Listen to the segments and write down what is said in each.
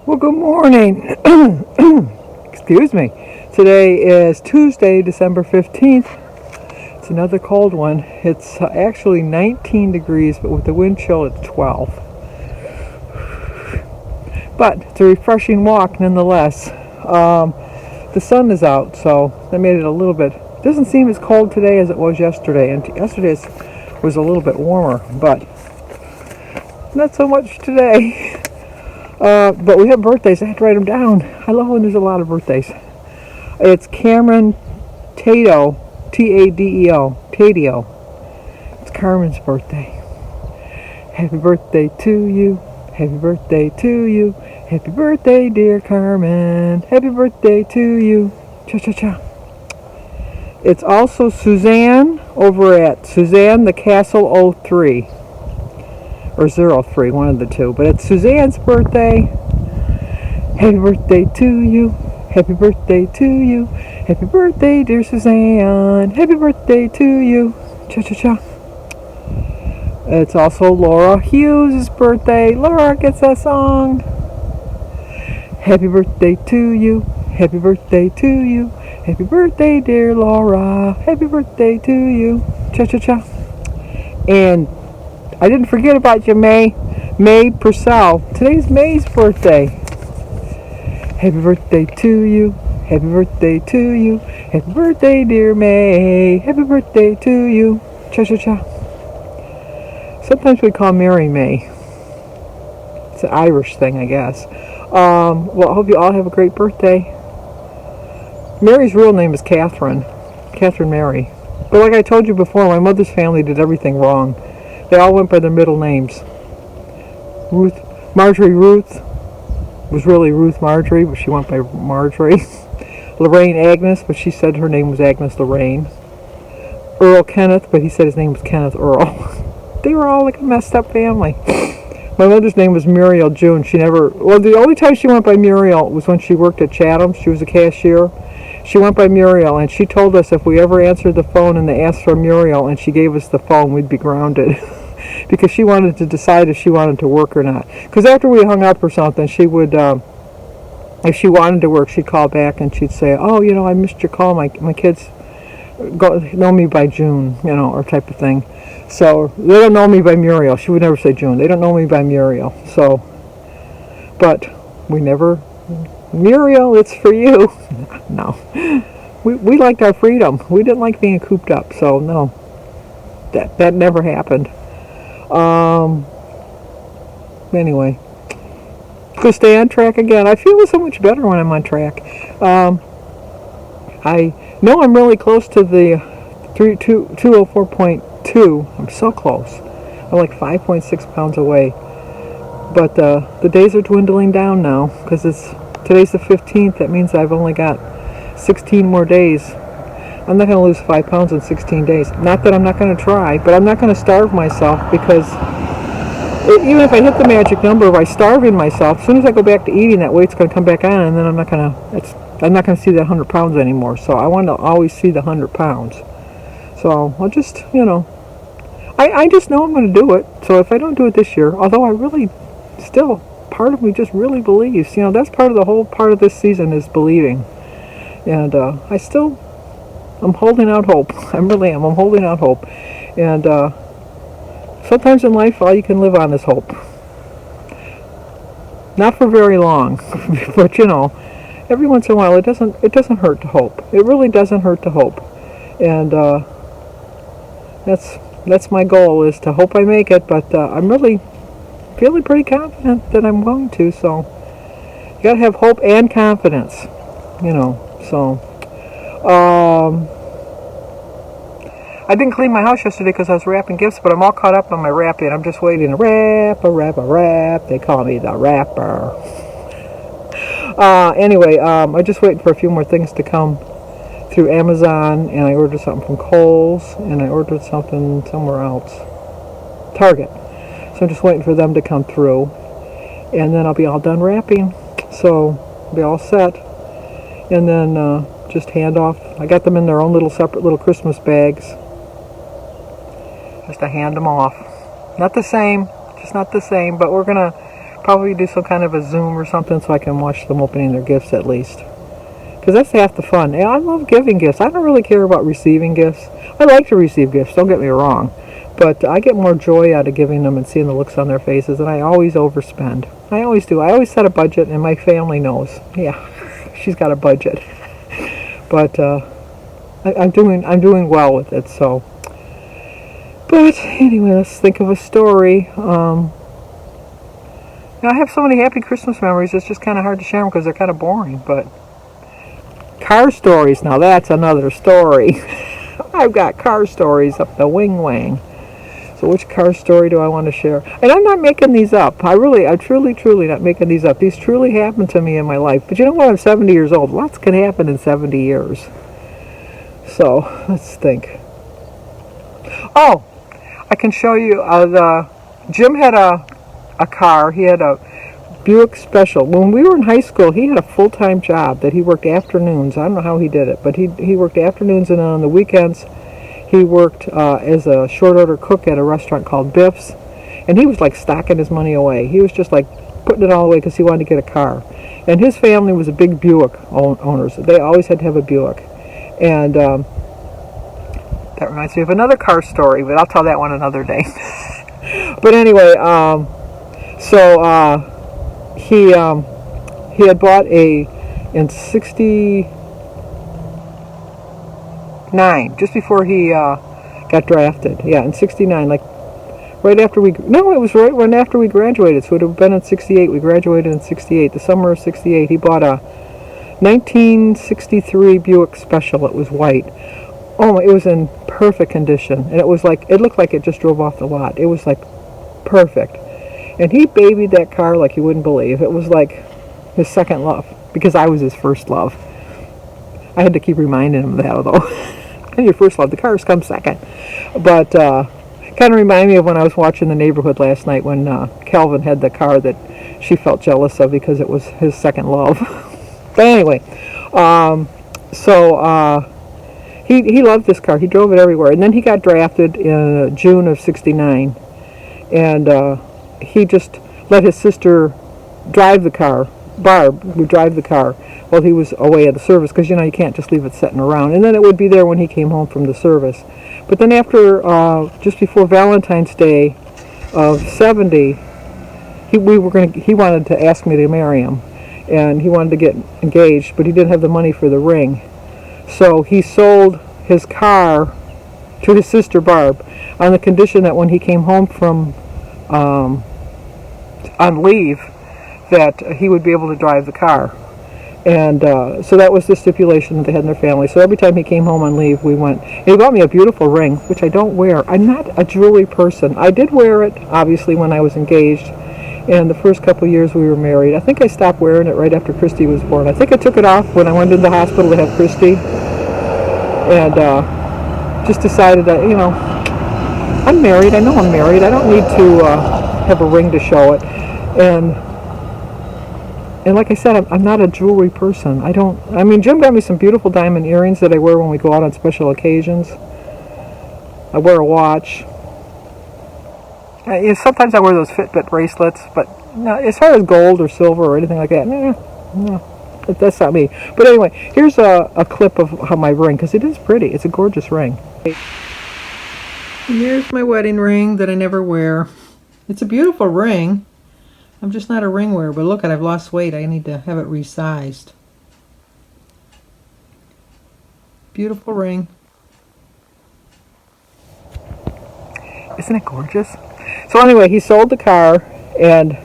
Well, good morning. Excuse me. Today is Tuesday, December 15th. It's another cold one. It's actually 19 degrees, but with the wind chill, it's 12. But it's a refreshing walk nonetheless. The sun is out, so that made it a little bit... It doesn't seem as cold today as it was yesterday. And yesterday's was a little bit warmer, but not so much today. But we have birthdays. I have to write them down. I love when there's a lot of birthdays. It's Cameron Tadeo, T-A-D-E-O, Tadeo. It's Carmen's birthday. Happy birthday to you. Happy birthday to you. Happy birthday, dear Carmen. Happy birthday to you. Cha-cha-cha. It's also Suzanne over at Suzanne the Castle 03. Or 03, one of the two. But it's Suzanne's birthday. Happy birthday to you. Happy birthday to you. Happy birthday, dear Suzanne. Happy birthday to you. Cha-cha-cha. It's also Laura Hughes' birthday. Laura gets that song. Happy birthday to you. Happy birthday to you. Happy birthday, dear Laura. Happy birthday to you. Cha-cha-cha. And I didn't forget about you, May. May Purcell. Today's May's birthday. Happy birthday to you. Happy birthday to you. Happy birthday, dear May. Happy birthday to you. Cha-cha-cha. Sometimes we call Mary May. It's an Irish thing, I guess. Well, I hope you all have a great birthday. Mary's real name is Catherine. Catherine Mary. But like I told you before, my mother's family did everything wrong. They all went by their middle names. Marjorie Ruth was really Ruth Marjorie, but she went by Marjorie. Lorraine Agnes, but she said her name was Agnes Lorraine. Earl Kenneth, but he said his name was Kenneth Earl. They were all like a messed up family. My mother's name was Muriel June. The only time she went by Muriel was when she worked at Chatham's. She was a cashier. She went by Muriel, and she told us if we ever answered the phone and they asked for Muriel and she gave us the phone, we'd be grounded. Because she wanted to decide if she wanted to work or not. Because after we hung up or something, she would, if she wanted to work, she'd call back and she'd say, oh, I missed your call. My kids know me by June, or type of thing. So they don't know me by Muriel. She would never say June. They don't know me by Muriel. So, but we never... Muriel, it's for you. No. We liked our freedom. We didn't like being cooped up, so no. That never happened. Anyway. Go stay on track again. I feel so much better when I'm on track. I know I'm really close to the 204.2. I'm so close. I'm like 5.6 pounds away. But the days are dwindling down now because today's the 15th. That means I've only got 16 more days. I'm not going to lose 5 pounds in 16 days. Not that I'm not going to try, but I'm not going to starve myself because even if I hit the magic number, if I starve in myself, as soon as I go back to eating, that weight's going to come back on, and then I'm not going to see that 100 pounds anymore. So I want to always see the 100 pounds. So I'll just, I just know I'm going to do it. So if I don't do it this year, although I really still... part of me just really believes. That's part of the whole part of this season is believing. And I'm holding out hope. I really am. I'm holding out hope. And sometimes in life, all you can live on is hope. Not for very long, but every once in a while, it doesn't hurt to hope. It really doesn't hurt to hope. And that's my goal, is to hope I make it. But I'm really feeling pretty confident that I'm going to, so you gotta have hope and confidence, so I didn't clean my house yesterday because I was wrapping gifts, but I'm all caught up on my wrapping. I'm just waiting to wrap. They call me the rapper. Anyway, I'm just waiting for a few more things to come through Amazon, and I ordered something from Kohl's, and I ordered something somewhere else, Target. So I'm just waiting for them to come through, and then I'll be all done wrapping. So I'll be all set, and then just hand off. I got them in their own separate little Christmas bags, just to hand them off. Not the same, just not the same. But we're gonna probably do some kind of a Zoom or something so I can watch them opening their gifts at least. Because that's half the fun. And I love giving gifts. I don't really care about receiving gifts. I like to receive gifts, don't get me wrong. But I get more joy out of giving them and seeing the looks on their faces, and I always overspend. I always do. I always set a budget, and my family knows. Yeah, she's got a budget. But I'm doing well with it, so. But anyway, let's think of a story. I have so many happy Christmas memories, it's just kind of hard to share them because they're kind of boring. But car stories, now that's another story. I've got car stories up the wing. So which car story do I want to share? And I'm not making these up. I'm truly not making these up. These truly happened to me in my life. But you know what? I'm 70 years old. Lots can happen in 70 years. So let's think. Oh, I can show you. Jim had a car. He had a Buick Special. When we were in high school, he had a full-time job that he worked afternoons. I don't know how he did it, but he worked afternoons, and on the weekends he worked as a short order cook at a restaurant called Biff's, and he was like stocking his money away. He was just like putting it all away because he wanted to get a car. And his family was a big Buick owners. They always had to have a Buick. And that reminds me of another car story, but I'll tell that one another day. But anyway, he had bought in 69, just before he got drafted. Yeah, in 69, like right after it was right when after we graduated, so it would have been in 68. We graduated in 68, the summer of 68. He bought a 1963 Buick Special. It was white. Oh, it was in perfect condition, and it looked like it just drove off the lot. It was like perfect. And he babied that car like you wouldn't believe. It was like his second love, because I was his first love. I had to keep reminding him of that, although and your first love, the cars come second. But kind of reminded me of when I was watching The Neighborhood last night, when Calvin had the car that she felt jealous of because it was his second love. But anyway, he loved this car. He drove it everywhere. And then he got drafted in June of 69. And he just let his sister drive the car. Barb would drive the car while he was away at the service, because you can't just leave it sitting around. And then it would be there when he came home from the service. But then after, just before Valentine's Day of 70, he wanted to ask me to marry him, and he wanted to get engaged, but he didn't have the money for the ring. So he sold his car to his sister Barb on the condition that when he came home from on leave, that he would be able to drive the car. And so that was the stipulation that they had in their family. So every time he came home on leave, we went. He bought me a beautiful ring, which I don't wear. I'm not a jewelry person. I did wear it, obviously, when I was engaged. And the first couple of years we were married. I think I stopped wearing it right after Christy was born. I think I took it off when I went into the hospital to have Christy. And just decided that, I'm married. I know I'm married. I don't need to have a ring to show it. And like I said, I'm not a jewelry person. Jim got me some beautiful diamond earrings that I wear when we go out on special occasions. I wear a watch. Sometimes I wear those Fitbit bracelets, but no, as far as gold or silver or anything like that, no, that's not me. But anyway, here's a clip of how my ring, because it is pretty. It's a gorgeous ring. And here's my wedding ring that I never wear. It's a beautiful ring. I'm just not a ring wearer, but look, I've lost weight. I need to have it resized. Beautiful ring. Isn't it gorgeous? So anyway, he sold the car, and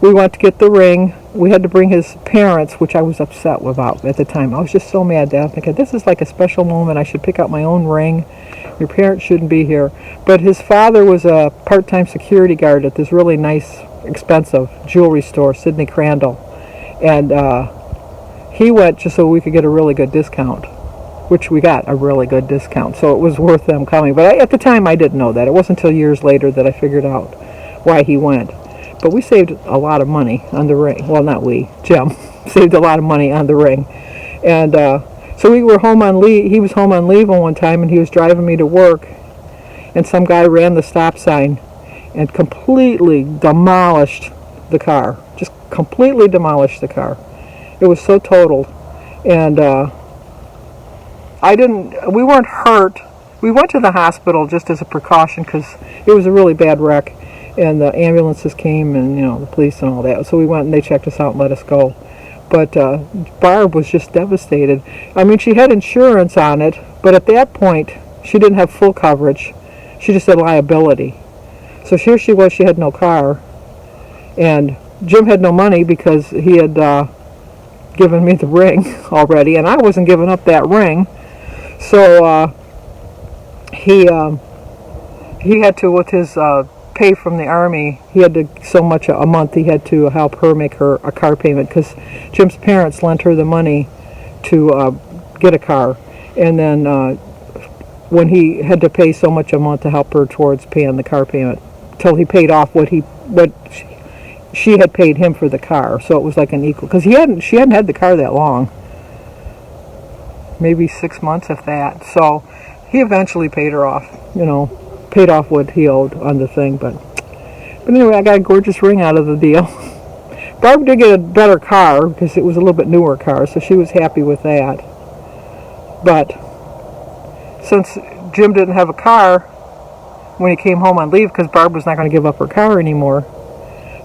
we went to get the ring. We had to bring his parents, which I was upset about at the time. I was just so mad that I'm thinking, this is like a special moment. I should pick out my own ring. Your parents shouldn't be here. But his father was a part-time security guard at this really nice, expensive jewelry store, Sidney Crandall. And he went just so we could get a really good discount, which we got a really good discount. So it was worth them coming. But at the time, I didn't know that. It wasn't until years later that I figured out why he went. But we saved a lot of money on the ring. Well, not we. Jim saved a lot of money on the ring. And so we were home on leave. He was home on leave one time, and he was driving me to work. And some guy ran the stop sign. and completely demolished the car. Just completely demolished the car. It was so totaled. And we weren't hurt. We went to the hospital just as a precaution because it was a really bad wreck, and the ambulances came and, the police and all that. So we went and they checked us out and let us go. But Barb was just devastated. I mean, she had insurance on it, but at that point, she didn't have full coverage. She just had liability. So here she was, she had no car. And Jim had no money because he had given me the ring already, and I wasn't giving up that ring. So he had to, with his pay from the Army, he had to, so much a month, he had to help her make her a car payment because Jim's parents lent her the money to get a car. And then when he had to pay so much a month to help her towards paying the car payment, till he paid off what she had paid him for the car. So it was like an equal, because she hadn't had the car that long, maybe 6 months, if that. So he eventually paid her off, paid off what he owed on the thing. But anyway, I got a gorgeous ring out of the deal. Barb did get a better car because it was a little bit newer car, so she was happy with that. But since Jim didn't have a car when he came home on leave, because Barb was not going to give up her car anymore,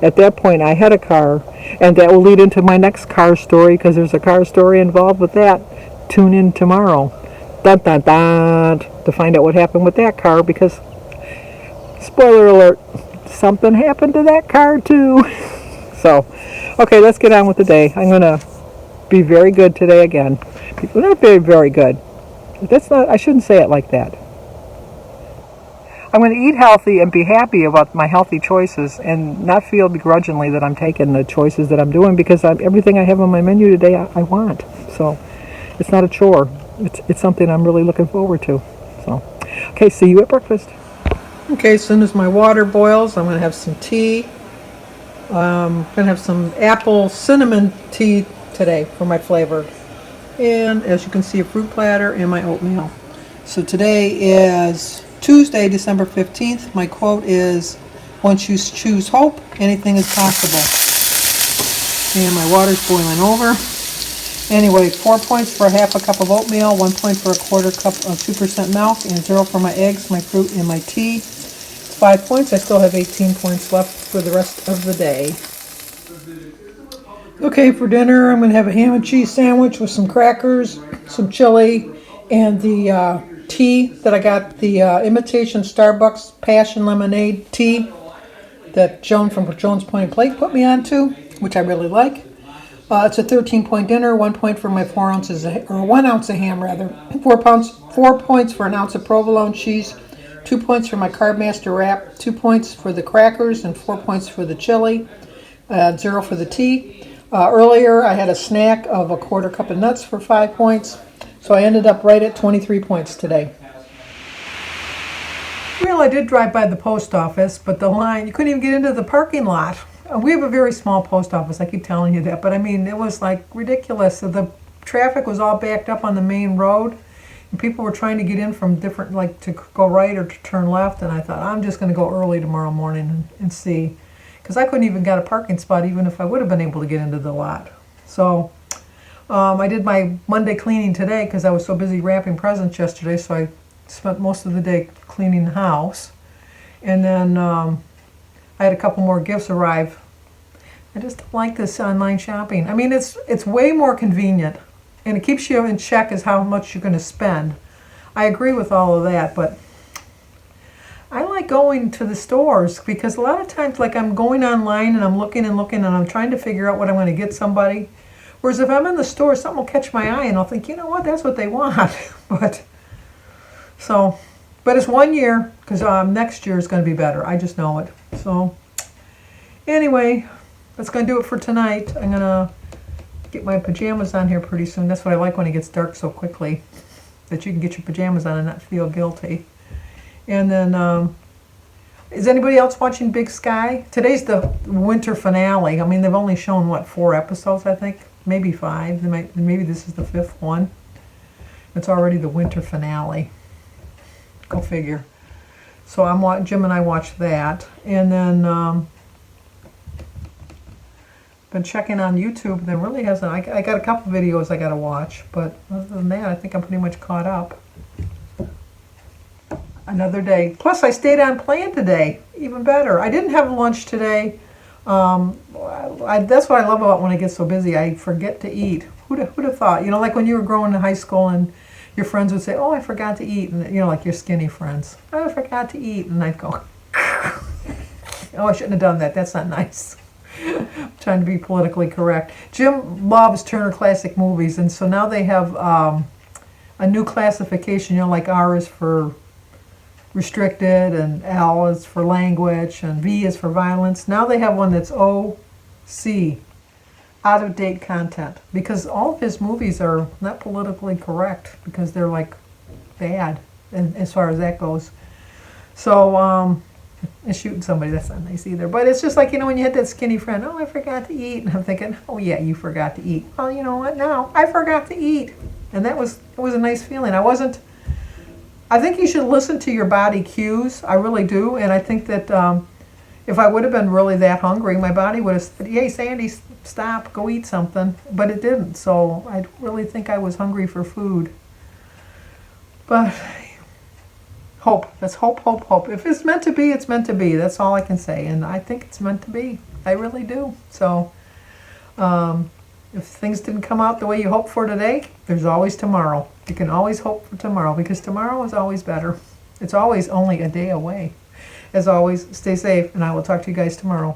at that point I had a car, and that will lead into my next car story, because there's a car story involved with that. Tune in tomorrow, dun, dun, dun, to find out what happened with that car, because, spoiler alert, something happened to that car too. So, okay, let's get on with the day. I'm going to be very good today again. Well, not very, very good. I shouldn't say it like that. I'm going to eat healthy and be happy about my healthy choices and not feel begrudgingly that I'm taking the choices that I'm doing, because everything I have on my menu today I want. So it's not a chore. It's something I'm really looking forward to. So, okay, see you at breakfast. Okay, as soon as my water boils, I'm going to have some tea. I'm going to have some apple cinnamon tea today for my flavor. And as you can see, a fruit platter and my oatmeal. So today is Tuesday, December 15th. My quote is, once you choose hope, anything is possible. And my water's boiling over. Anyway, 4 points for half a cup of oatmeal, 1 point for a quarter cup of 2% milk, and 0 for my eggs, my fruit, and my tea. 5 points. I still have 18 points left for the rest of the day. Okay, for dinner, I'm going to have a ham and cheese sandwich with some crackers, some chili, and the tea that I got, the imitation Starbucks passion lemonade tea that Joan from Joan's Point and Plate put me on to, which I really like. It's a 13-point dinner, 1 point for my 4 ounces, or 1 ounce of ham rather, 4 points for an ounce of provolone cheese, 2 points for my Carb Master wrap, 2 points for the crackers, and 4 points for the chili, 0 for the tea. Earlier, I had a snack of a quarter cup of nuts for 5 points, so I ended up right at 23 points today. Well, I did drive by the post office, but the line, you couldn't even get into the parking lot. We have a very small post office, I keep telling you that, but I mean, it was like ridiculous. So the traffic was all backed up on the main road, and people were trying to get in from different, like to go right or to turn left, and I thought, I'm just going to go early tomorrow morning and see. Because I couldn't even get a parking spot even if I would have been able to get into the lot. So I did my Monday cleaning today because I was so busy wrapping presents yesterday, so I spent most of the day cleaning the house. And then I had a couple more gifts arrive. I just don't like this online shopping. I mean, it's way more convenient, and it keeps you in check as how much you're going to spend. I agree with all of that, but I like going to the stores because a lot of times, like, I'm going online and I'm looking and I'm trying to figure out what I'm going to get somebody. Whereas if I'm in the store, something will catch my eye and I'll think, you know what, that's what they want. But it's 1 year, because next year is going to be better. I just know it. So anyway, that's going to do it for tonight. I'm going to get my pajamas on here pretty soon. That's what I like when it gets dark so quickly, that you can get your pajamas on and not feel guilty. And then, is anybody else watching Big Sky? Today's the winter finale. I mean, they've only shown, what, 4 episodes, I think? Maybe 5. Maybe this is the 5th one. It's already the winter finale. Go figure. So Jim and I watched that, and then been checking on YouTube. There really hasn't. I got a couple videos I got to watch, but other than that, I think I'm pretty much caught up. Another day. Plus, I stayed on plan today. Even better. I didn't have lunch today. That's what I love about when I get so busy. I forget to eat. Who'd have thought? You know, like when you were growing in high school and your friends would say, "Oh, I forgot to eat," and you know, like your skinny friends, "Oh, I forgot to eat," and I'd go, "Oh, I shouldn't have done that. That's not nice." I'm trying to be politically correct. Jim loves Turner Classic Movies, and so now they have a new classification. You know, like R is for restricted, and L is for language, and V is for violence. Now they have one that's OC, out of date content, because all of his movies are not politically correct because they're like bad, and as far as that goes. So and shooting somebody, that's not nice either. But it's just like, you know, when you had that skinny friend, "Oh, I forgot to eat," and I'm thinking, "Oh yeah, you forgot to eat." Well, you know what? Now I forgot to eat, and it was a nice feeling. I think you should listen to your body cues. I really do, and I think that if I would have been really that hungry, my body would have said, "Hey, Sandy, stop, go eat something," but it didn't. So I really think I was hungry for food. But hope. Let's hope, hope, hope. If it's meant to be, it's meant to be. That's all I can say, and I think it's meant to be. I really do. So if things didn't come out the way you hoped for today, there's always tomorrow. You can always hope for tomorrow, because tomorrow is always better. It's always only a day away. As always, stay safe, and I will talk to you guys tomorrow.